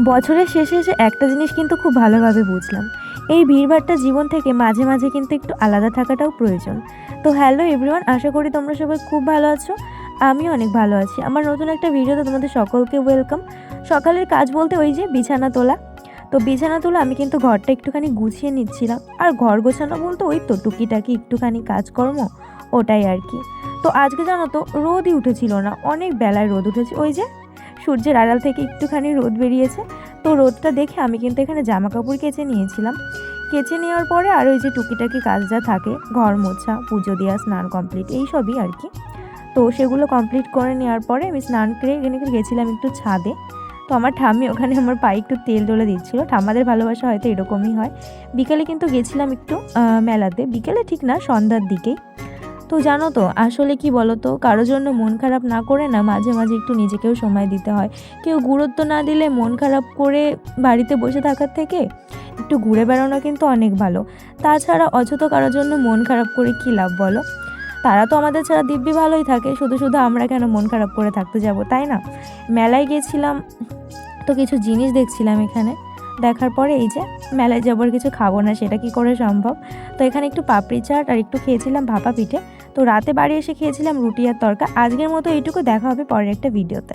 বছরের শেষে এসে একটা জিনিস কিন্তু খুব ভালোভাবে বুঝলাম, এই ভিড়ভাট্টা জীবন থেকে মাঝে মাঝে কিন্তু একটু আলাদা থাকাটাও প্রয়োজন। তো হ্যালো এভরিওয়ান, আশা করি তোমরা সবাই খুব ভালো আছো। আমিও অনেক ভালো আছি। আমার নতুন একটা ভিডিওতে তোমাদের সকলকে ওয়েলকাম। সকালের কাজ বলতে ওই যে বিছানা তোলা। তো বিছানা তোলা আমি কিন্তু ঘরটা একটুখানি গুছিয়ে নিচ্ছিলাম, আর ঘর গোছানো বলতে ওই তো টুকিটাকি একটুখানি কাজকর্ম, ওটাই আর কি। তো আজকে জানো তো রোদই উঠেছিল না, অনেক বেলায় রোদ উঠেছে, ওই যে সূর্যের আড়াল থেকে একটুখানি রোদ বেরিয়েছে। তো রোদটা দেখে আমি কিন্তু এখানে জামা কাপড় কেচে নিয়েছিলাম। কেচে নেওয়ার পরে আর ওই যে টুকিটাকি কাজ যা থাকে, ঘর মোছা, পুজো দেওয়া, স্নান কমপ্লিট, এই সবই আর কি। তো সেগুলো কমপ্লিট করে নেওয়ার পরে আমি স্নান করে এখানে গেছিলাম একটু ছাদে। তো আমার ঠাম্মি ওখানে আমার পায়ে একটু তেল ডলে দিচ্ছিলো। ঠাম্মাদের ভালোবাসা হয়তো এরকমই হয়। বিকেলে কিন্তু গেছিলাম একটু মেলাতে, বিকেলে ঠিক না, সন্ধ্যার দিকেই। তো জানো তো আসলে কি বলো তো, কারোর জন্য মন খারাপ না করে না মাঝে মাঝে একটু নিজেকেও সময় দিতে হয়। কেউ গুরুত্ব না দিলে মন খারাপ করে বাড়িতে বসে থাকার থেকে একটু ঘুরে বেড়ানো কিন্তু অনেক ভালো। তাছাড়া অযথা কারোর জন্য মন খারাপ করে কী লাভ বলো? তারা তো আমাদের ছাড়া দিব্যি ভালোই থাকে, শুধু শুধু আমরা কেন মন খারাপ করে থাকতে যাব, তাই না? মেলায় গেছিলাম, তো কিছু জিনিস দেখছিলাম এখানে। দেখার পরে এই যে মেলায় যাবার কিছু খাবো না সেটা কি করে সম্ভব। তো এখানে একটু পাপড়ি চাট আর একটু খেয়েছিলাম ভাপা পিঠে। তো রাতে বাড়ি এসে খেয়েছিলাম রুটি আর তরকা। আজকের মতো এইটুকু, দেখা হবে পরের একটা ভিডিওতে।